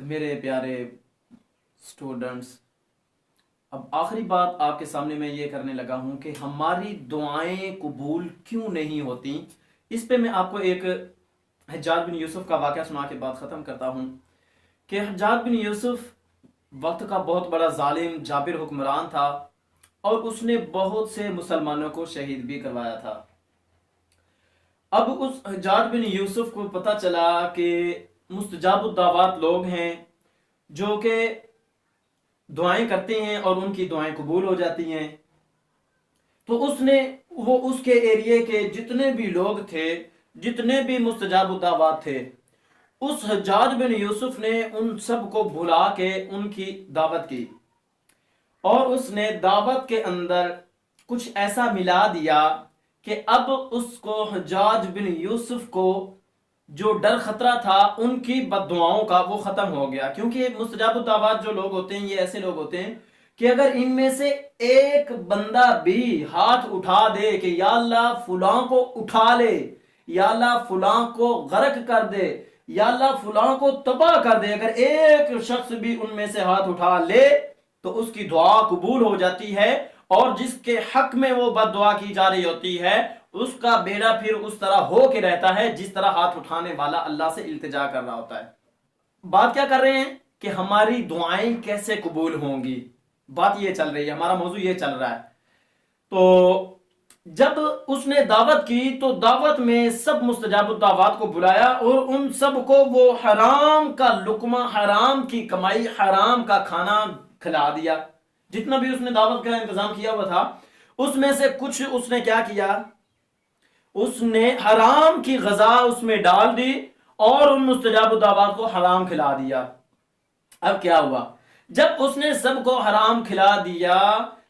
میرے پیارے اسٹوڈنٹس، اب آخری بات آپ کے سامنے میں یہ کرنے لگا ہوں کہ ہماری دعائیں قبول کیوں نہیں ہوتی۔ اس پہ میں آپ کو ایک حجاج بن یوسف کا واقعہ سنا کے بعد ختم کرتا ہوں کہ حجاج بن یوسف وقت کا بہت بڑا ظالم جابر حکمران تھا، اور اس نے بہت سے مسلمانوں کو شہید بھی کروایا تھا۔ اب اس حجاج بن یوسف کو پتہ چلا کہ مستجاب الدعوات لوگ ہیں جو کہ دعائیں کرتے ہیں اور ان کی دعائیں قبول ہو جاتی ہیں، تو اس کے ایریے کے جتنے بھی لوگ تھے، جتنے بھی مستجاب الدعوات تھے، اس حجاج بن یوسف نے ان سب کو بلا کے ان کی دعوت کی، اور اس نے دعوت کے اندر کچھ ایسا ملا دیا کہ اب اس کو حجاج بن یوسف کو جو ڈر خطرہ تھا ان کی بد دعاؤں کا وہ ختم ہو گیا۔ کیونکہ مستجاب الدعوات جو لوگ ہوتے ہیں یہ ایسے لوگ ہوتے ہیں کہ اگر ان میں سے ایک بندہ بھی ہاتھ اٹھا دے کہ یا اللہ فلاں کو اٹھا لے، یا اللہ فلاں کو غرق کر دے، یا اللہ فلاں کو تباہ کر دے، اگر ایک شخص بھی ان میں سے ہاتھ اٹھا لے تو اس کی دعا قبول ہو جاتی ہے، اور جس کے حق میں وہ بد دعا کی جا رہی ہوتی ہے اس کا بیڑا پھر اس طرح ہو کے رہتا ہے جس طرح ہاتھ اٹھانے والا اللہ سے التجا کر رہا ہوتا ہے۔ بات کیا کر رہے ہیں کہ ہماری دعائیں کیسے قبول ہوں گی، بات یہ چل رہی ہے، ہمارا موضوع یہ چل رہا ہے۔ تو جب اس نے دعوت کی تو دعوت میں سب مستجاب الدعوات کو بلایا اور ان سب کو وہ حرام کا لقمہ، حرام کی کمائی، حرام کا کھانا کھلا دیا۔ جتنا بھی اس نے دعوت کا انتظام کیا ہوا تھا اس میں سے کچھ اس نے کیا کیا، اس نے حرام کی غذا اس میں ڈال دی اور ان مستجاب الدعوات کو حرام کھلا دیا۔ اب کیا ہوا، جب اس نے سب کو حرام کھلا دیا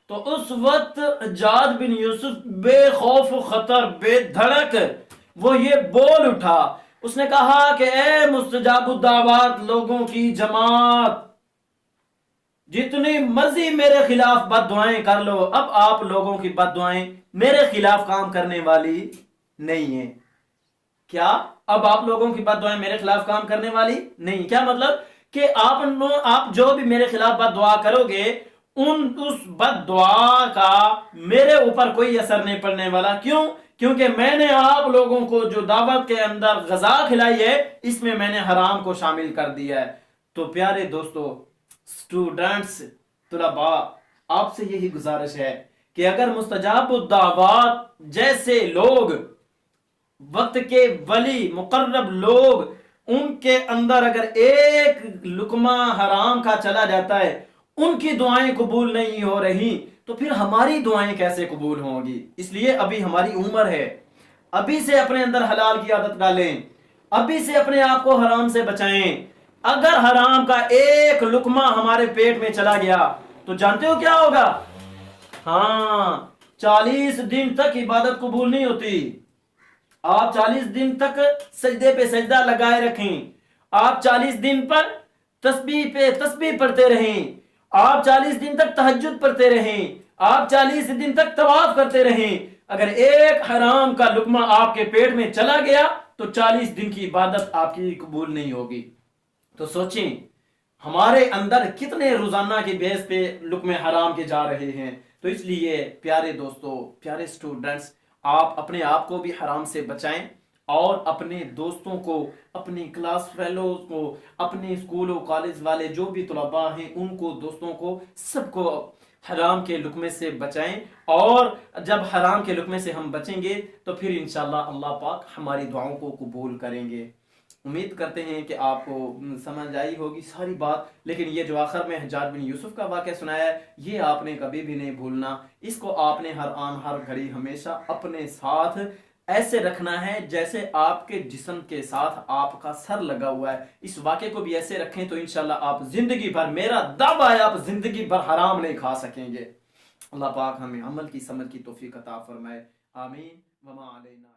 تو اس وقت حجاج بن یوسف بے خوف و خطر، بے دھڑک وہ یہ بول اٹھا، اس نے کہا کہ اے مستجاب الدعوات لوگوں کی جماعت، جتنی مرضی میرے خلاف بد دعائیں کر لو، اب آپ لوگوں کی بد دعائیں میرے خلاف کام کرنے والی نہیں ہیں۔ کیا اب آپ لوگوں کی بد دعائیں میرے خلاف کام کرنے والی نہیں؟ کیا مطلب کہ آپ جو بھی میرے خلاف بد دعا کرو گے اس بد دعا کا میرے اوپر کوئی اثر نہیں پڑنے والا۔ کیوں؟ کیونکہ میں نے آپ لوگوں کو جو دعوت کے اندر غذا کھلائی ہے اس میں نے حرام کو شامل کر دیا ہے۔ تو پیارے دوستو، اسٹوڈنٹس، طلباء، آپ سے یہی گزارش ہے کہ اگر مستجاب الدعوات جیسے لوگ، وقت کے ولی مقرب لوگ، ان کے اندر اگر ایک لقمہ حرام کا چلا جاتا ہے ان کی دعائیں قبول نہیں ہو رہی تو پھر ہماری دعائیں کیسے قبول ہوں گی؟ اس لیے ابھی ہماری عمر ہے، ابھی سے اپنے اندر حلال کی عادت ڈالیں، ابھی سے اپنے آپ کو حرام سے بچائیں۔ اگر حرام کا ایک لقمہ ہمارے پیٹ میں چلا گیا تو جانتے ہو کیا ہوگا؟ ہاں، 40 دن تک عبادت قبول نہیں ہوتی۔ آپ 40 دن تک سجدے پہ سجدہ لگائے رکھیں، آپ 40 دن پر تسبیح پہ تسبیح پڑھتے رہیں، آپ 40 دن تک تہجد پڑھتے رہیں، آپ 40 دن تک طواف کرتے رہیں، اگر ایک حرام کا لقمہ آپ کے پیٹ میں چلا گیا تو 40 دن کی عبادت آپ کی قبول نہیں ہوگی۔ تو سوچیں ہمارے اندر کتنے روزانہ کے بیس پہ لقمے حرام کے جا رہے ہیں۔ تو اس لیے پیارے دوستو، پیارے اسٹوڈنٹس، آپ اپنے آپ کو بھی حرام سے بچائیں اور اپنے دوستوں کو، اپنی کلاس فیلوز کو، اپنے اسکول و کالج والے جو بھی طلباء ہیں ان کو، دوستوں کو، سب کو حرام کے لقمے سے بچائیں۔ اور جب حرام کے لقمے سے ہم بچیں گے تو پھر انشاءاللہ اللہ پاک ہماری دعاؤں کو قبول کریں گے۔ امید کرتے ہیں کہ آپ کو سمجھ آئی ہوگی ساری بات، لیکن یہ جو آخر میں حجاج بن یوسف کا واقعہ سنایا ہے یہ آپ نے کبھی بھی نہیں بھولنا، اس کو آپ نے ہر آن ہر گھڑی ہمیشہ اپنے ساتھ ایسے رکھنا ہے جیسے آپ کے جسم کے ساتھ آپ کا سر لگا ہوا ہے۔ اس واقعے کو بھی ایسے رکھیں تو انشاءاللہ آپ زندگی بھر، میرا دعویٰ ہے، آپ زندگی بھر حرام نہیں کھا سکیں گے۔ اللہ پاک ہمیں عمل کی سمجھ کی توفیق عطا فرمائے، آمین وما علینا۔